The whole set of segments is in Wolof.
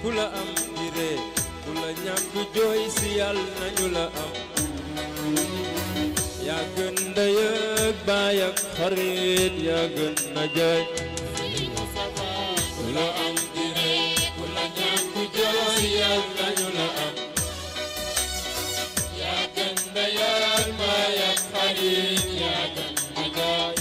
ku la am di ree ku la ñàkk jooy si yàlla nañu la am yaa gën ndey ak baay ak xarit yaa gën na jaay ku la am di ree ku la ñàkk jooy yàlla nañu la am yaa gën ndey ak baay ak xarit yaa gën na jaay.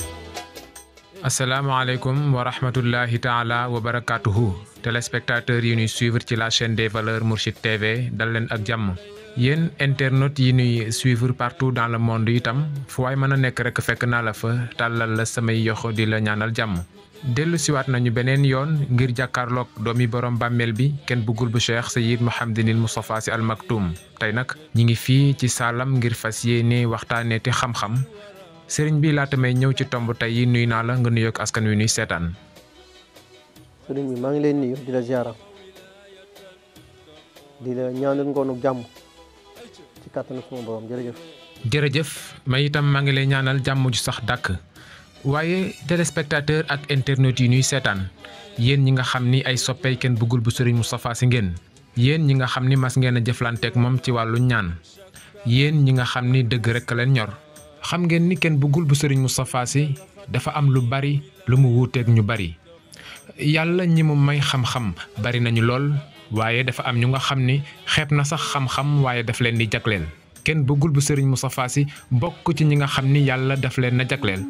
asalaamaaleykum wa rahmatullahi taala wa barakatuhu téléspectateurs yi ñuy suivre ci la chaîne des valeurs Mourchid TV dal leen ak jàmm yéen internautes yi ñuy suivre partout dans le monde itam fu waay mën a nekk rek fekk naa la fa tàllal la samay yoxo di la ñaanal jàmm dellu siwaat nañu beneen yoon ngir jàkkaarloog doomi borom bàmmeel bi kenn bëggul bu Cheikh Seyyid Mouhamadinil Moustapha Sy Al Maktoum tey nag ñi ngi fii ci saalam ngir fas yéene waxtaanee te xam-xam sëriñ bi laata may ñëw ci tomb tey yi nuy naa la nga nuyoog askan wi nuy seetaan. sëriñ bi maa ngi leen nuyu di la ziara di la ñaanal ngoonu jàmm ci kàttanu sama borom jërëjëf. jërëjëf may itam maa ngi lay ñaanal jàmm ju sax dàkk waaye téléspectateur ak internautes yi ñuy seetaan yéen ñi nga xam ni ay soppey kenn bëggul bu sëriñ Moustapha Sy ngeen yéen ñi nga xam ni mas ngeen a jëflanteeg moom ci wàllu ñaan yéen ñi nga xam ni dëgg rek leen ñor. xam ngeen ni kenn bëggul bu sëriñ Moustapha Sy dafa am lu bari lu mu wuuteeg ñu bari yàlla ñi mu may xam-xam bari nañu lool waaye dafa am ñu nga xam ni xeeb na sax xam-xam waaye daf leen di jagleel kenn bëggul bu sëriñ Moustapha Sy bokk ci ñi nga xam ni yàlla daf leen na jagleel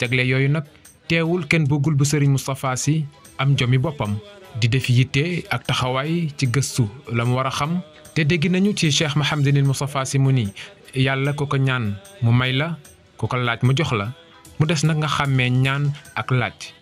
jagle yooyu nag teewul kenn bëggul bu sëriñ Moustapha Sy am jomi boppam di def yitte ak taxawaay ci gëstu la mu war a xam te dégg nañu ci Cheikh Mouhamadinil Moustapha Sy mu ni yàlla ku ko ñaan mu may la ku ko laaj mu jox la mu des nag nga xàmmee ñaan ak laaj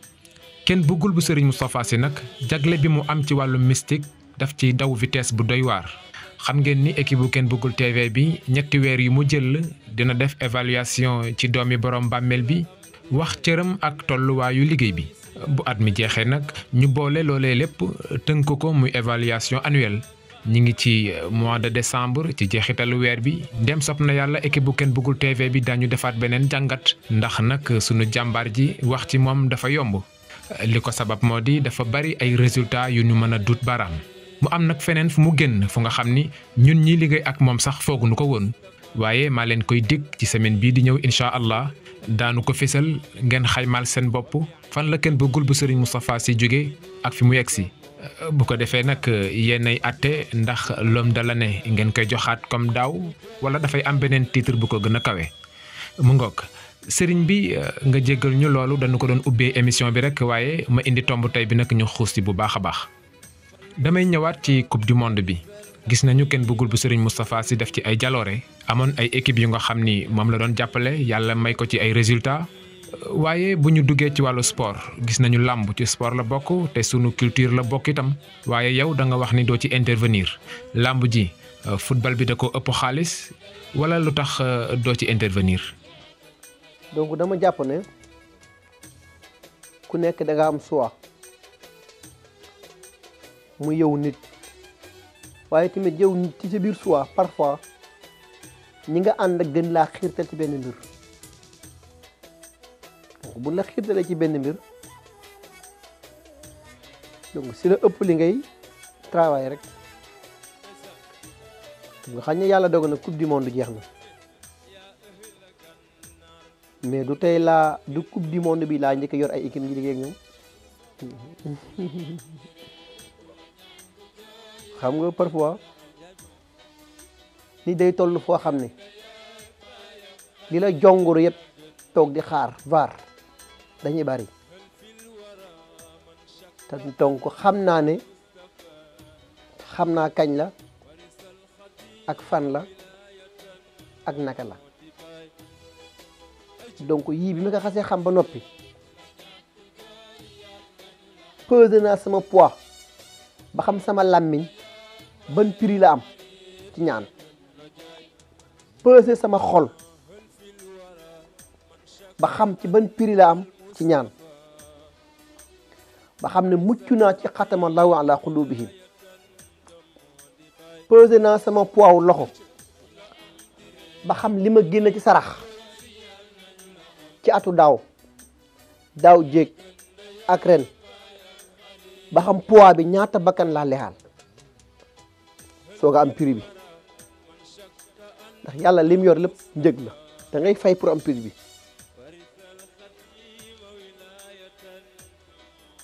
kenn bëggul bu sëriñ Moustapha Sy nag jagle bi mu am ci wàllu mystique daf ci daw vitesse bu doy waar xam ngeen ni équipe bu kenn bëggul TV bi ñetti weer yi mu jël dina def évaluation ci doomi borom bàmmeel bi wax cëram ak tolluwaayu liggéey bi bu at mi jeexee nag ñu boole loolee lépp tënk ko muy évaluation annuelle ñi ngi ci mois de décembre ci jeexitalu weer bi ndem sopp na yàlla équipe bu kenn bëggul TV bi dañu defaat beneen jàngat ndax nag sunu jàmbaar ji wax ci moom dafa yomb li ko sabab moo di dafa bari ay résultats yu ñu mën a dut baaraam mu am nag feneen fu mu génn fu nga xam ni ñun ñi liggéey ak moom sax fooguñu ko woon waaye maa leen koy dig ci semaine bii di ñëw incha allah daanu ko fésal ngeen xaymaal seen bopp fan la kenn bëggul bu sëriñ Moustapha Sy jóge ak fi mu yegg si bu ko defee nag yéenay àtte ndax l'homme de l'année ngeen koy joxaat comme daaw wala dafay am beneen titre bu ko gën a kawe mu ngoog sëriñ bi nga jéggal ñu loolu dañu ko doon ubbee émission bi rek waaye ma indi tomb tey bi nag ñu xuus ci bu baax a baax damay ñëwaat ci coupe du monde bi gis nañu kenn bëggul bu sëriñ Moustapha Sy def ci ay jaloore amoon ay équipe yu nga xam ni moom la doon jàppale yàlla may ko ci ay résultats waaye bu ñu duggee ci wàllu sport gis nañu làmb ci sport la bokk te sunu culture la bokk itam waaye yow da nga wax ni doo ci intervenir làmb ji football bi da ko ëpp xaalis wala lu tax doo ci intervenir. donc dama jàpp ne ku nekk da nga am choix mu yow nit waaye tamit yow nit ci sa biir choix parfois ñi nga ànd ak gën laa xiirtal ci benn mbir. bu la xiirtalee ci benn mbir donc si la ëpp li ngay travail rek nga xam ne yàlla dogal na coupe du monde jeex na mais du tey laa du coupe du monde bi laa njëkk a yor ay équipe yi liggéey ak ñoom xam nga parfois ni day toll foo xam ne li la jongoro yëpp toog di xaar vaar dañuy bari te donc xam naa ne xam naa kañ la ak fan la ak naka la donc yii bi ma ko xasee xam ba noppi pesé naa sama poids ba xam sama làmmiñ ban prix la am ci ñaan pesé sama xol ba xam ci ban prix la am ci ñaan ba xam ne mucc naa ci xatama Allahu ala qulubihim pesé naa sama poids loxo ba xam li ma génn ci sarax ci atu daaw jéeg ak ren ba xam poids bi ñaata bakkan laa lexaal soog a am prix bi ndax yàlla lim yor lépp njëg la da ngay fay pour am prix bi.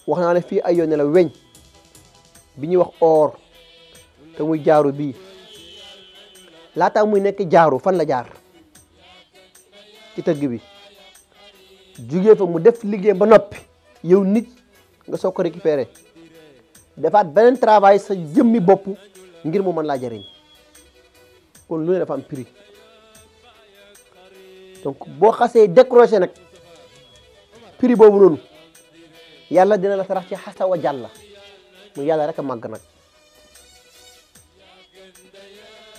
wax naa ne fii ay yoon ne la weñ bi ñuy wax or te muy jaaru bii laata muy nekk jaaru fan la jaar ci tëgg bi jugee fa mu def liggéey ba noppi yow nit nga soog ko récupérer defaat beneen travail sa jëmmi bopp ngir mu mën laa jëriñ kon lu ne dafa am prix donc boo xasee décroché nag prix boobu noonu yàlla dina la sarax ci xasa wa jàlla mu yàlla rek a màgg nag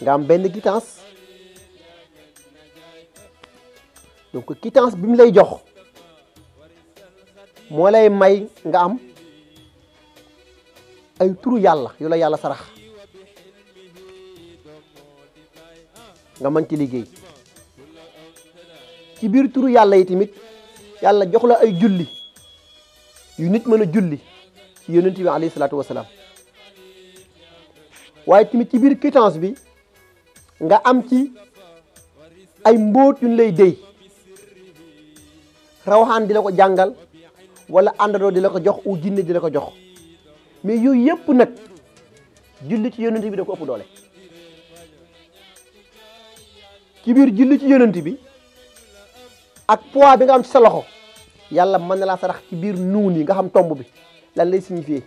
nga am benn quittance donc quittance bi mu lay jox moo lay may nga am ay turu yàlla yu la yàlla sarax nga mën ci liggéey ci biir turu yàlla yi tamit yàlla jox la ay julli yu nit mën a julli ci yonent bi alayhi salaatu wasalaam waaye tamit ci biir quittance bi nga am ci ay mbóot yuñ lay déy rawaxaan di la ko jàngal wala àndandoo di la ko jox u jinne di la ko jox mais yooyu yëpp nag julli ci yonent bi da ko ëpp doole ci biir julli ci yonent bi ak poids bi nga am ci sa loxo yàlla mën na laa sarax ci biir nuun yi nga xam tomb bi lan lay signifier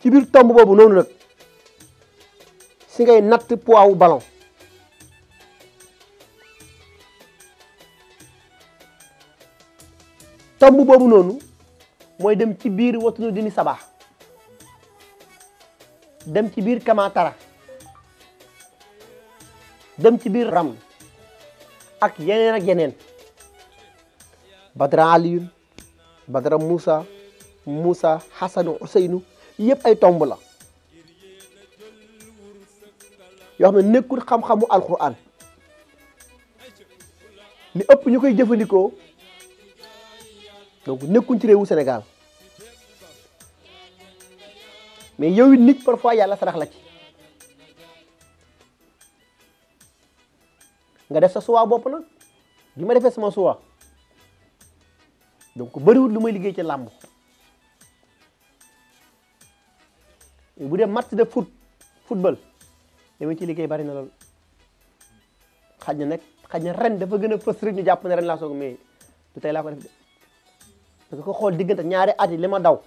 ci biir tomb boobu noonu nag si ngay natt poids wu ballon tomb boobu noonu mooy dem ci biir watunu dini sabaa dem ci biir kamaatara dem ci biir ram ak yeneen badra aliyun badra Moussa Hasanu Ousseynou yëpp ay tomb la yoo xam ne nekkul xam-xamu alquran li ëpp ñu koy jëfandikoo donc nekkuñ ci réewu Sénégal mais yow it nit parfois yàlla sarax la ci nga def sa suwaa bopp nag bi ma defee sama suwaa donc bëriwul lu may liggéey ci làmb bu dee match de football li ma ci liggéey bari na lool xaj na ren dafa gën a fës rek ñu jàpp ne ren laa soog mais du tey laa ko def de parce que ko xool diggante ñaari at yi li ma daw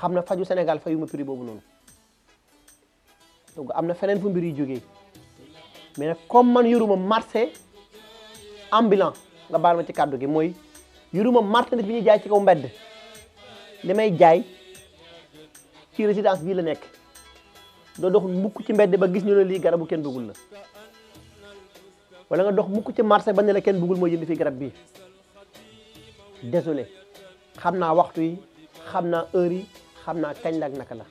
xam na faju Sénégal fayu ma prix boobu noonu donc am na feneen fu mbir yi jógee mais nag comme man yoruma marché ambulant nga baal ma ci kàddu gi mooy yoruma marchandise bi ñuy jaay ci kaw mbedd li may jaay ci résidence bii la nekk doo dox mukk ci mbedd ba gis ñu ne lii garabu kenn bëggul la wala nga dox mukk ci marché ba ne la kenn bëggul mooy jënd fii garab bii désolé xam naa waxtu yi xam naa heure yi xam naa kañ la ak naka la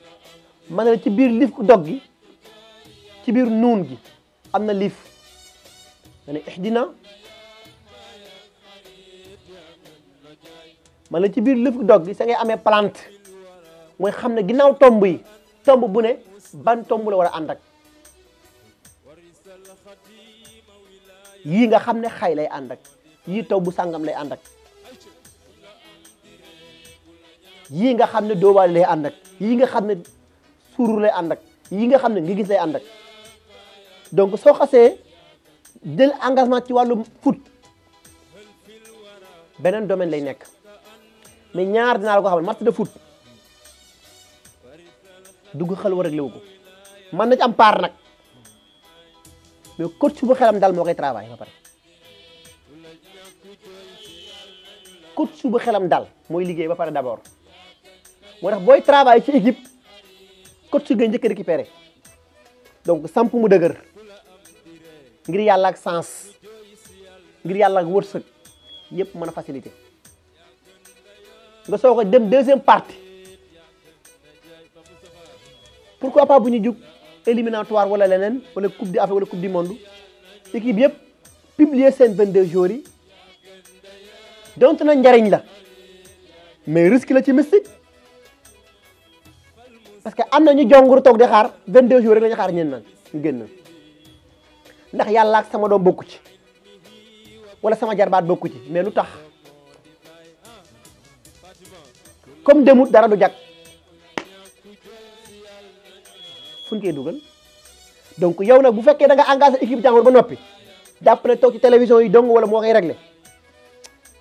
ma ne la ci biir liif ku dog gi ci biir nuun gi am na liif nga ne ihdina ma ne la ci biir liif ku dog gi sa ngay amee plante mooy xam ne ginnaaw tomb yi tomb bu ne ban tomb la war a ànd ak yii nga xam ne xay lay ànd ak yii taw bu sàngam lay ànd ak yii nga xam ne doobaale lay ànd ak yii nga xam ne suurur lay ànd ak yii nga xam ne nga gis lay ànd ak donc soo xasee jël engagement ci wàllu foot beneen domaine lay nekk mais ñaar dinaa la ko xamal match de foot dugg xel war rek léwu ko mën na ci am part nag mais coach bu xelam dal moo koy travail ba pare coach bu xelam dal mooy liggéey ba pare d'abord moo tax booy travail ci équipe coach ngay njëkk a récupérer donc samp mu dëgër ngir yàlla ak sens ngir yàlla ak wërsëg yëpp mën a facilité nga soog a dem deuxième partie pourquoi pas bu ñu jug éliminatoire wala leneen wala coupe d'Afrique wala coupe du monde équipe yëpp publier seen 22 jours yi donte na njariñ la mais risque la ci mystique parce que am na ñu jonguru toog di xaar 22 jours rek la ñu xaar ñeen naan ñu génn ndax yàlla ak sama doom bokku ci wala sama jarbaat bokku ci mais lu tax comme demut dara du jag fu ñu koy dugal donc yow nag bu fekkee da nga engagé équipe jàngoro ba noppi jàpp ne toog ci télévision yi dong wala moo koy réglé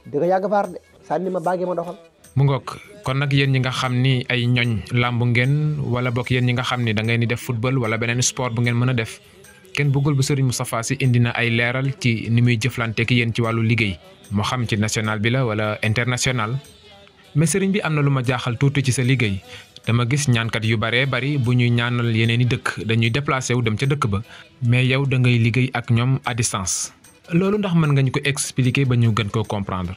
da nga yàgg faar de sànni ma baagee ma doxal. mu ngoog kon nag yéen ñi nga xam ni ay ñoñ làmb ngeen wala bokk yéen ñi nga xam ni da ngeen di def football wala beneen sport bu ngeen mën a def kenn bëggul bu Serigne Moustapha Sy indi na ay leeral ci ni muy jëflante ki yéen ci wàllu liggéey moo xam ci national bi la wala international mais Serigne bi am na lu ma jaaxal tuuti ci sa liggéey dama gis ñaankat yu baree bari bu ñuy ñaanal yeneen i dëkk dañuy déplacé wu dem ca dëkk ba mais yow da ngay liggéey ak ñoom à distance loolu ndax mën nga ñu ko expliquer ba ñu gën koo comprendre.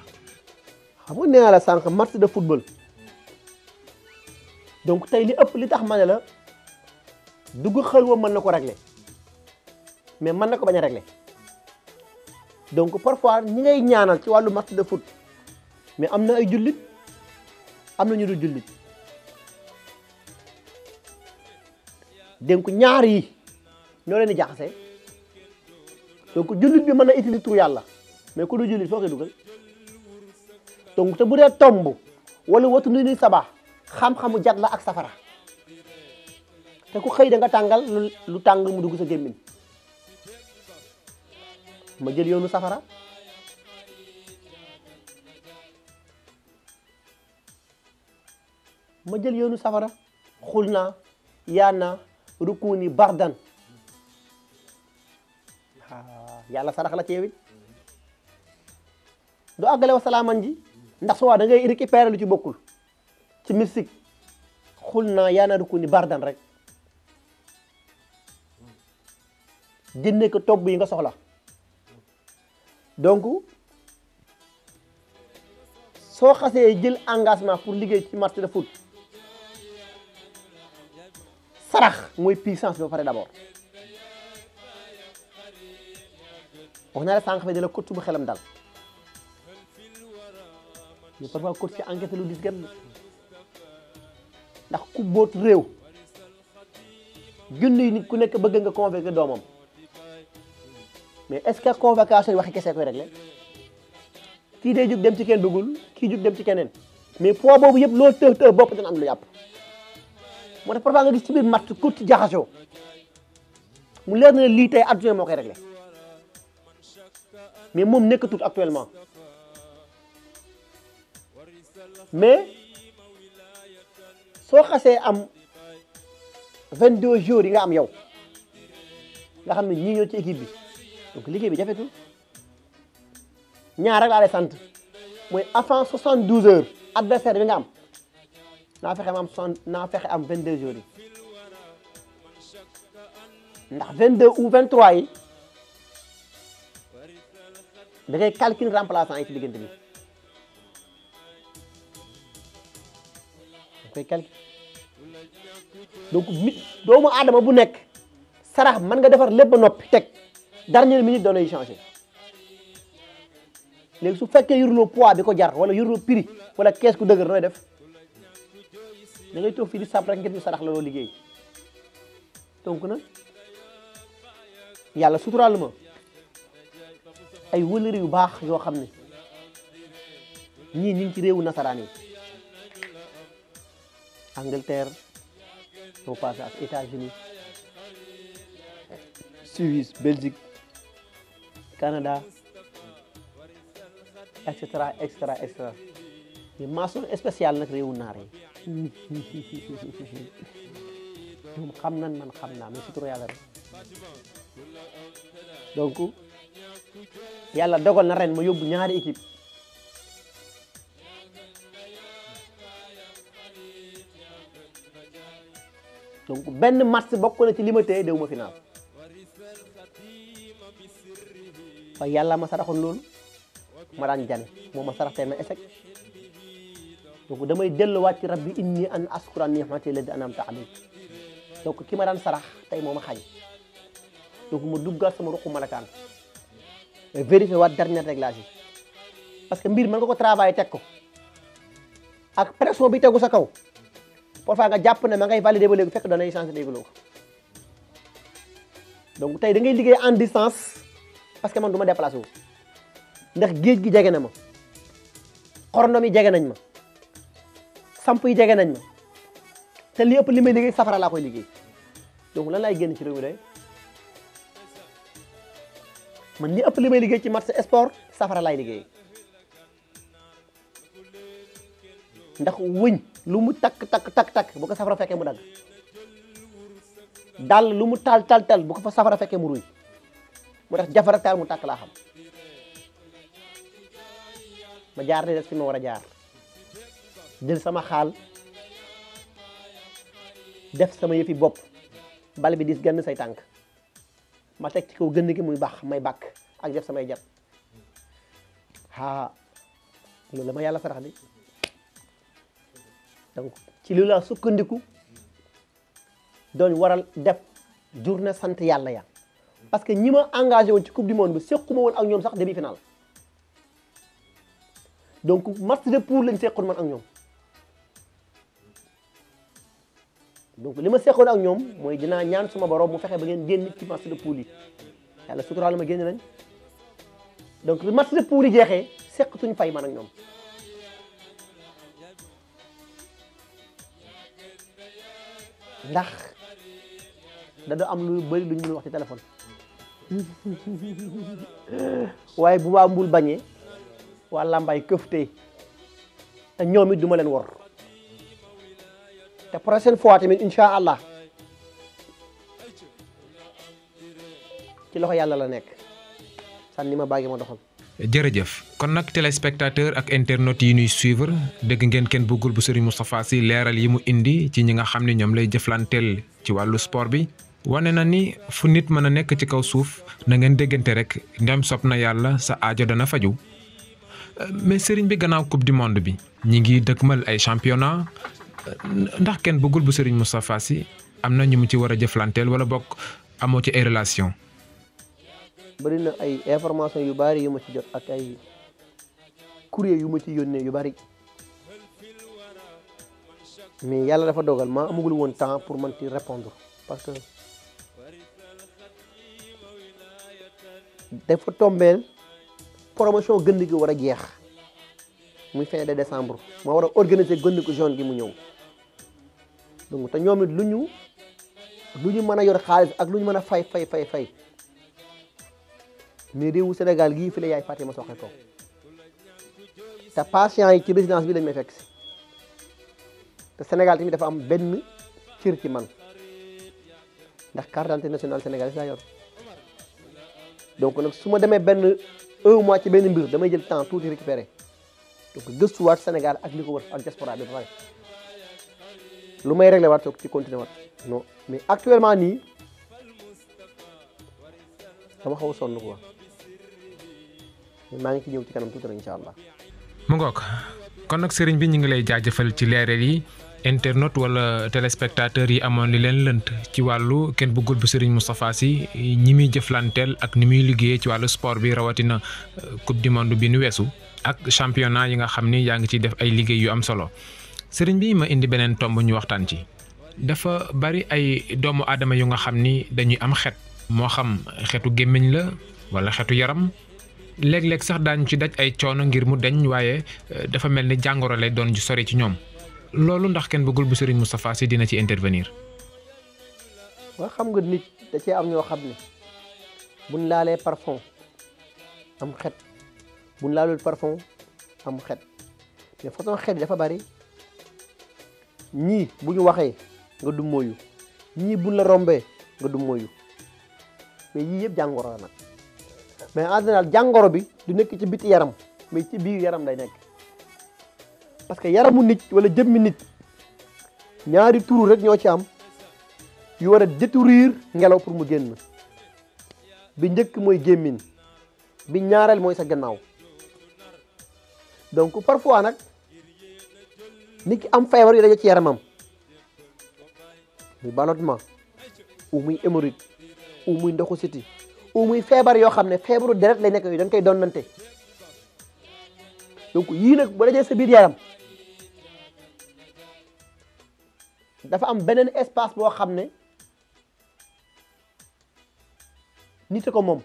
xam nga nee naa la sànq match de football donc tey li ëpp li tax ma ne la dugg xel wa mën na ko régler mais mën na ko bañ a régler donc parfois ñi ngay ñaanal ci wàllu match de foot mais am na ay jullit am na ñu dul jullit donc ñaar yi ñoo leen di jaxase donc jullit bi mën na utiliser tur yàlla mais ku du jullit foo koy dugal donc te bu dee tomb wala watu nu ni sabaa xam-xamu jat la ak safara te ku xëy da nga tàngal lu tàng mu dugg sa gémmiñ ma jël yoonu safara xul naa yaa naa rukuni bardan yàlla sarax la ceewit du àggale wa salaaman ji ndax su waa da ngay récupérer lu ci bokkul ci mystique xul naa yaa naa rukuni bardan rek génne ko tobb yi nga soxla donc soo xasee jël engagement pour liggéey ci match de foot sarax mooy puissance bi ba pare d'abord wax naa la sànq fi de la coach bu xelam dal mais parfois coach ci enquête lu dis gan ndax ku boot réew junni nit ku nekk bëgg nga convaincre doomam mais est-ce que convocation yi waxi kese koy réglé kii day jug dem ci kenn bëggul kii jug dem ci keneen mais poids boobu yëpp loolu të bopp dina am lu yàpp moo tax parfois nga gis ci biir match coach ci jaxasoo mu leer na lii tey adjoint moo koy réglé mais moom nekkatul actuellement mais soo xasee am 22 jours yi nga am yow nga xam ne ñii ñoo ci équipe bi donc liggéey bi jafetul ñaar rek laa lay sant mooy avant 72 heures adversaire bi nga am naa fexe am 22 jours yi ndax 22 ou 23 yi da ngay calcul remplaçant yi ci diggante bi da koy calcul donc doomu aadama bu nekk sarax mën nga defar lépp ba noppi teg dernière minute doon lay changé léegi su fekkee yoruloo poids bi ko jar wala yoruloo prix wala kees ku dëgër nooy def da ngay toog fii di sàpp rek ngir ñu sarax la loo liggéey donc nag yàlla suturaal ma ay wëlëri yu baax yoo xam ne ñii ñu ngi ci réewu nasaraan yi Angleterre au passage États-Unis Suisse Belgique Canada et cetera et cetera et cetera mais mention spéciale nag réewu naar yi ñoom xam nan man xam naa mais surtout yàlla rek donc yàlla dogal na ren ma yóbbu ñaari équipe donc benn match bokk na ci li ma téye dew ma final waaye yàlla ma saraxoon loolu ma daan jane moo ma sarax tey ma échec donc damay delluwaat ci rabbi inni an askura ni'mati allati an'amta alayya donc ki ma daan sarax tey moo ma xañ donc ma duggaat sama ruqu malakaan vérifier waat dernier réglage yi parce que mbir mën nga ko travailler teg ko ak pression bi tegu sa kaw parfois nga jàpp ne ma ngay valider ba léegi fekk danay changé léegi ko donc tey da ngay liggéey en distance parce que man du ma déplacé wu ndax géej gi jege na ma xorondom yi jege nañ ma samp yi jege nañ ma te li ëpp li may liggéey safara laa koy liggéey donc lan laay génn ci réew mi day man li ëpp li may liggéey ci match sport safara laay liggéey ndax wëñ lu mu takk bu ko safara fekkee mu dagg dal lu mu tal bu ko fa safara fekkee mu ruy mu tax jafara taal mu tàkk laa xam ma jaar di def fi ma war a jaar jël sama xaal def sama yëfi bopp bal bi dis gann say tànk ma teg ci kaw gënn gi muy baax may bàkk ak def samay jat loolu la ma yàlla sarax di donc ci li la sukkandiku doon waral def journée sant yàlla ya parce que ñi ma engagé woon ci coupe du monde bi sequma woon ak ñoom sax demi final donc match de poule lañ seqoon man ak ñoom donc li ma seqoon ak ñoom mooy dinaa ñaan suma borom mu fexe ba ngeen génn ci match de poule yi yàlla suturaal ma génn nañ donc match de poule yi jeexee seqatuñ fay man ak ñoom ndax da do am lu bari lu ñu wax ci téléphone waaye bu waa mbul bañee waa làmbaay këftee te ñoom it du ma leen wor te prochaine fois tamit incha allah ci loxo yàlla la nekk sànni ma bàggi ma doxal. jërëjëf kon nag téléspectateur ak internautes yi ñuy suivre dégg ngeen kenn bëggul bu Serigne Moustapha Sy leeral yi mu indi ci ñi nga xam ne ñoom lay jëflanteel ci wàllu sport bi wane na ni fu nit mën a nekk ci kaw suuf na ngeen déggante rek ndem sopp na yàlla sa aajo dana faju mais Serigne bi gannaaw coupe du monde bi ñi ngi dëkkmal ay championnat ndax kenn bëggul bu Serigne Moustapha Sy am na ñu mu ci war a jëflanteel wala bokk amoo ci ay relation bari na ay information yu bari yu ma ci jot ak ay courrier yu ma ci yónnee yu bari mais yàlla dafa dogal ma amagul woon temps pour man ci répondre parce que dafa tombeel promotion gënd gi war a jeex muy fin de décembre ma war a organiser gënd ko jaune gi mu ñëw donc te ñoom it lu ñu mën a yor xaalis ak lu ñu mën a fay mais réewu Sénégal gii fi la yaay Fatima soxe ko te patient yi ci résidence bi lañ may fekk si te Sénégal tamit dafa am benn cër ci man ndax carte d'identité nationale sénégalaise laa yor donc nag su ma demee benn un mois ci benn mbir damay jël temps tuuti récupéré donc gëstuwaat Sénégal ak li ko wër ak diaspora bi ba pare lu may réglé waat soog ci continuer waat non mais actuellement nii dama xaw a sonn quoi maa ngi ci ñëw ci kanam tuuti rek incha allah. mu ngoog kon nag sëriñ bi ñu ngi lay jaajëfal ci leeral yi internaute wala téléspectateur yi amoon li leen lënt ci wàllu kenn bëggul bu Serigne Moustapha Sy ñi muy jëflanteel ak ni muy liggéeyee ci wàllu sport bi rawatina coupe du monde bi nu weesu ak championnat yi nga xam ni yaa ngi ciy def ay liggéey yu am solo sëriñ bi ma indi beneen tomb ñu waxtaan ci. dafa bari ay doomu aadama yu nga xam ni dañuy am xet moo xam xetu gémmiñ la wala xetu yaram léeg-léeg sax daañu ci daj ay coono ngir mu deñ waaye dafa mel ni jàngoro lay doon ju sori ci ñoom loolu ndax kenn bëggul bu Serigne Moustapha Sy dina ci intervenir. waa xam nga nit da cee am ñoo xam ne buñ laalee parfum am xet buñ laalul parfum am xet mais façon xet dafa bari ñii bu ñu waxee nga du mooyu ñii buñ la rombee nga du mooyu mais yii yëpp jàngoro la nag mais en général jàngoro bi du nekk ci biti yaram mais ci biir yaram lay nekk parce que yaramu nit wala jëmmi nit ñaari turu rek ñoo ci am yu war a détruire ngelaw pour mu génn bi njëkk mooy gémmiñ bi ñaareel mooy sa gannaaw donc parfois nag nit ki am feebar yu daje ci yaramam muy ballonnement ou muy hémorroïde ou muy ndoxu siti ou muy feebar yoo xam ne feebaru deret lay nekk yooyu dañ koy donnante donc yii nag bu dajee sa biir yaram dafa am beneen espace boo xam ne nit ko moom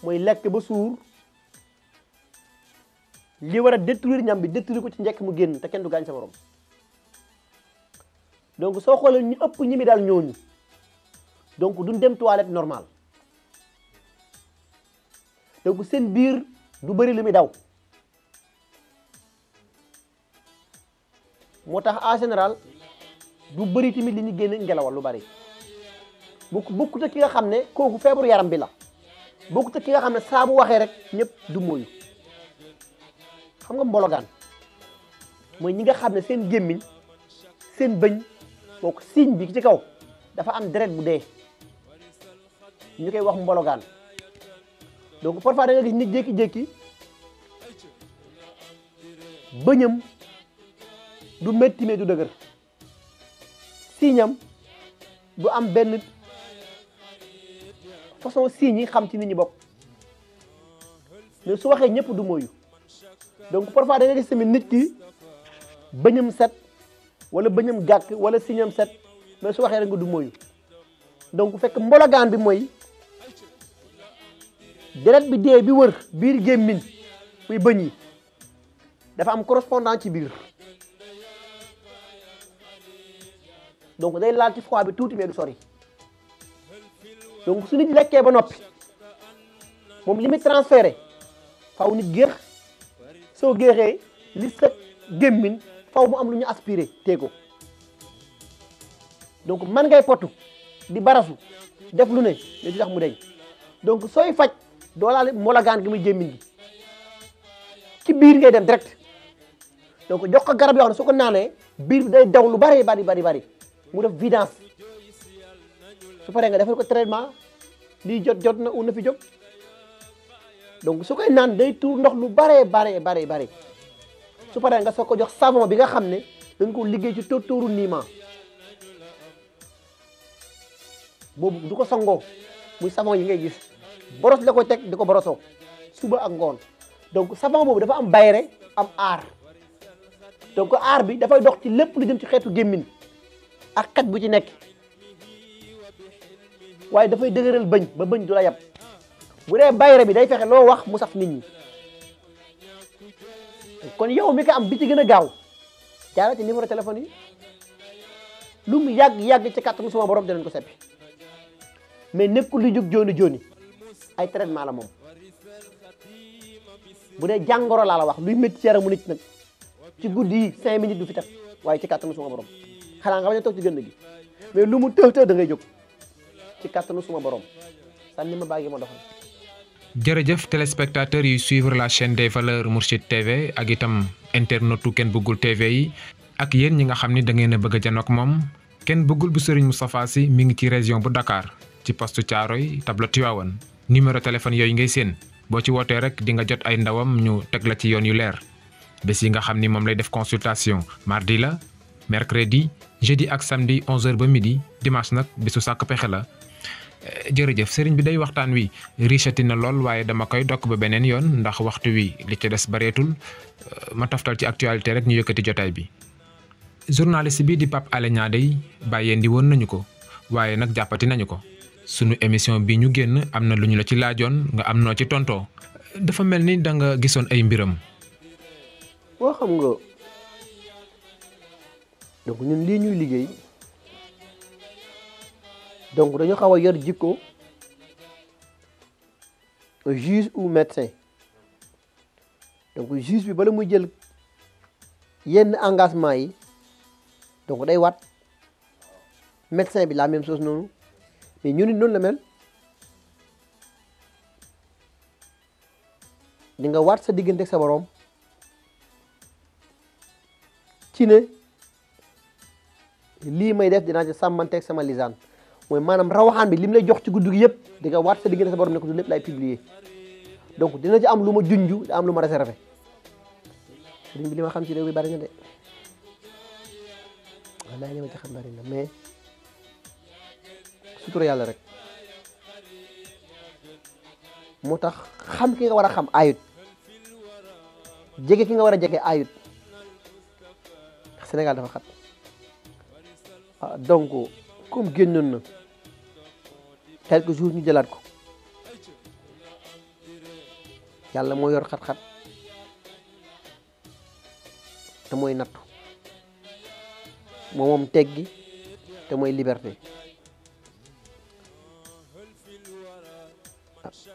mooy lekk ba suur li war a détruire ñam bi détruire ko ci njëkk mu génn te kenn du gaañ sa morom donc soo xoolee ñu ëpp ñi mi daal ñooñu donc duñ dem toilette normal donc seen biir du bëri lu muy daw moo tax en général du bëri tamit li ñu génn ngelawal lu bëri bokkut ak ki nga xam ne kooku feebaru yaram bi la bokkut ak ki nga xam ne saa bu waxee rek ñëpp du mooyu xam nga mbologaan mooy ñi nga xam ne seen gémmiñ seen bëñ kooku signe bi ci kaw dafa am deret bu dee ñu koy wax mbologaan donc parfois da nga gis nit jékki-jékki bëñam du métti mais du dëgër signam du am benn façon signe yi xam ci nit ñi bokk mais su waxee ñëpp du mooyu donc parfois da nga gis tamit nit ki bëñam set wala bëñam gàkk wala signam set mais su waxee rek nga du mooyu donc fekk mbologaan bi mooy deret bi dee bi wër biir gémmiñ muy bëñ yi dafa am correspondant ci biir donc day laal ci foie bi tuuti mais du sori donc su nit lekkee ba noppi moom li muy transféré faw nit géex soo géexee li sa gémmiñ faw mu am lu ñu aspiré teego donc man ngay potu di barasu def lu ne mais du tax mu deñ donc sooy faj doo laal mbologaan gi muy gémmiñ gi ci biir ngay dem direct donc jox ko garab yoo xam ne su ko naanee biir bi day daw lu bari mu def vidange su paree nga defal ko traitement lii jot na un na fi jóg donc su koy naan day tuur ndox lu bare su paree nga soo ko jox savon bi nga xam ne dañ ko liggéey ci tóortóoru niima boobu du ko sangoo muy savon yi ngay gis boros la koy teg di ko borosoo suba ak ngoon donc savon boobu dafa am bayre am aar donc aar bi dafay dox ci lépp lu jëm ci xeetu gémmiñ ak xet bu ci nekk waaye dafay dëgëral bëñ ba bëñ du la yab bu dee bayre bi day fexe loo wax mu saf nit ñi kon yow mi ko am bi ci gën a gaaw jaara ci numéro téléphone yi lu mu yàgg ci kàttanu sama borom dinañ ko seppi mais nekkul lu jóg jooni ay traitement la moom bu dee jàngoro laa la wax luy métti ci yaramu nit nag ci guddi yi 5 minutes du fi teg waaye ci kàttanu suma borom xanaa nga bañ a toog ci gën gi mais lu mu tëw da ngay jóg ci kàttanu suma borom sànni ma baagi ma doxal. jërëjëf téléspectateurs yu suivre la chaîne des valeurs Mourchid TV ak itam internetu Ken Bëggul TV yi ak yéen ñi nga xam ni da ngeen a bëgg a janook moom Ken Bëggul bu Serigne Moustapha Sy mi ngi ci région bu Dakar ci poste Thiaroye tableau Tivaouane numéro téléphone yooyu ngay seen boo ci wootee rek di nga jot ay ndawam ñu teg la ci yoon yu leer bés yi nga xam ni moom lay def consultation mardi la mercredi jeudi ak samedi 11h ba midi dimanche nag bésu sàkk pexe la. jërëjëf sëriñ bi day waxtaan wi richati na lool waaye dama koy dokk ba beneen yoon ndax waxtu wi li ci des bareetul ma taftal ci actualité rek ñu yëkkati jotaay bi. journaliste bi di Pape Alé Niang day bàyyeendi woon nañu ko waaye nag jàppati nañu ko sunu émission bi ñu génn am na lu ñu la ci laajoon nga am noo ci tontoo dafa mel ni da nga gisoon ay mbiram. boo xam nga donc ñun lii ñuy liggéey donc dañu xaw a yor jikko juge ou médecin donc juge bi bala muy jël yenn engagement yi donc day wat médecin bi la même chose noonu mais ñu nit noonu la mel di nga waat sa diggante ak sa borom ci ne lii may def dinaa ci sàmmanteeg sama lisaan mooy maanaam rawaxaan bi lim lay jox ci guddi gi yëpp di nga waat sa diggante sa borom ne ko du lépp lay publier donc dina ci am lu ma junj da am lu ma réservé sëriñ bi li ma xam ci réew bi bari na de wallaay li ma ci xam bari na mais sutura yàlla rek moo tax xam ki nga war a xam ayut jege ki nga war a jege ayut Sénégal dafa xat donc comme génnoon na quelques jours ñu jëlaat ko yàlla moo yor xat-xat te mooy nattu moom teggi te mooy liberté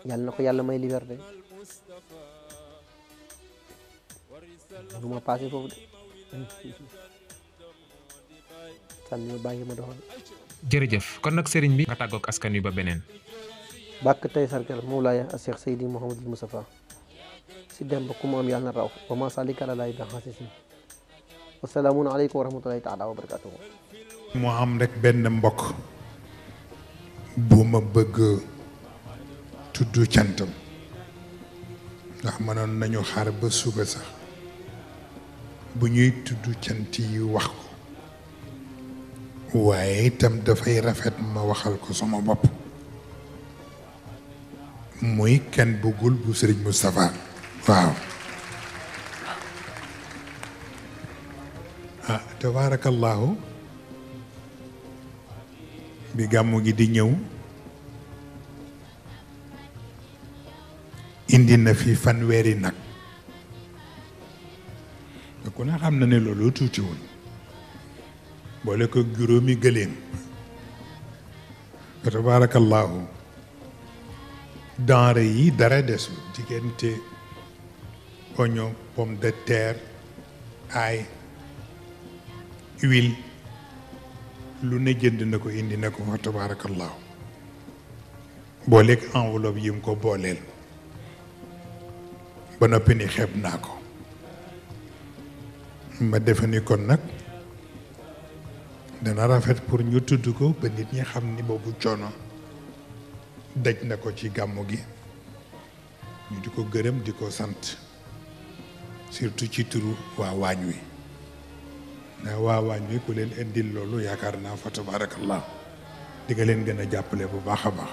yàlla na ko yàlla may liberté lu ma passé foofu de sànni ma bàyyi ma doxal. jërëjëf kon nag sëriñ bi nga tàggoog askan wi ba beneen. bàkk tey sargal Mawlaaya a Cheikh Seydi Mouhamadul Moustapha si dem ba ku mu am yàlla na raw wa ma salika la laay baxaasi si wasalaamun aleykum wa rahmatullahi taala wa barakatuhu. mu am rek benn mbokk bu ma bëgg tudd cantam ndax mënoon nañu xaar ba suba sax bu ñuy tudd cant yi wax ko waaye itam dafay rafet ma waxal ko sama bopp muy kenn bëggul bu Sëriñ Moustapha waaw tabaarakallaahu bi gàmmu gi di ñëw indi na fi fanweeri nag ku ne xam na ne loolu tuutiwul boole ko juróomi gëléem tabaarakallaahu denrée yi dara desul diggante oignon pomme de terre ail huile lu ne jënd na ko indi na ko fa tabaarakallaahu booleeg enveloppe yi mu ko booleel ba noppi ni xeeb naa ko ma defe ni kon nag dana rafet pour ñu tudd ko ba nit ñi xam ni boobu coono daj na ko ci gàmmu gi ñu di ko gërëm di ko sant surtout ci turu waa waañ wi ndax waa waañ wi ku leen indil loolu yaakaar naa fa tabarakallah di nga leen gën a jàppale bu baax a baax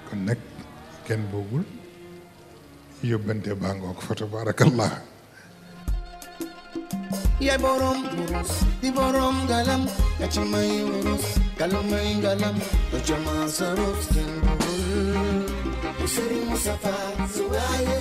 kon nag kenn boogul yóbbante baa ngoog fa tabarakallah ya borom burus di borom galam ya ci may wurus galam may galam do jama saruf sen Sëriñ Moustapha su waaye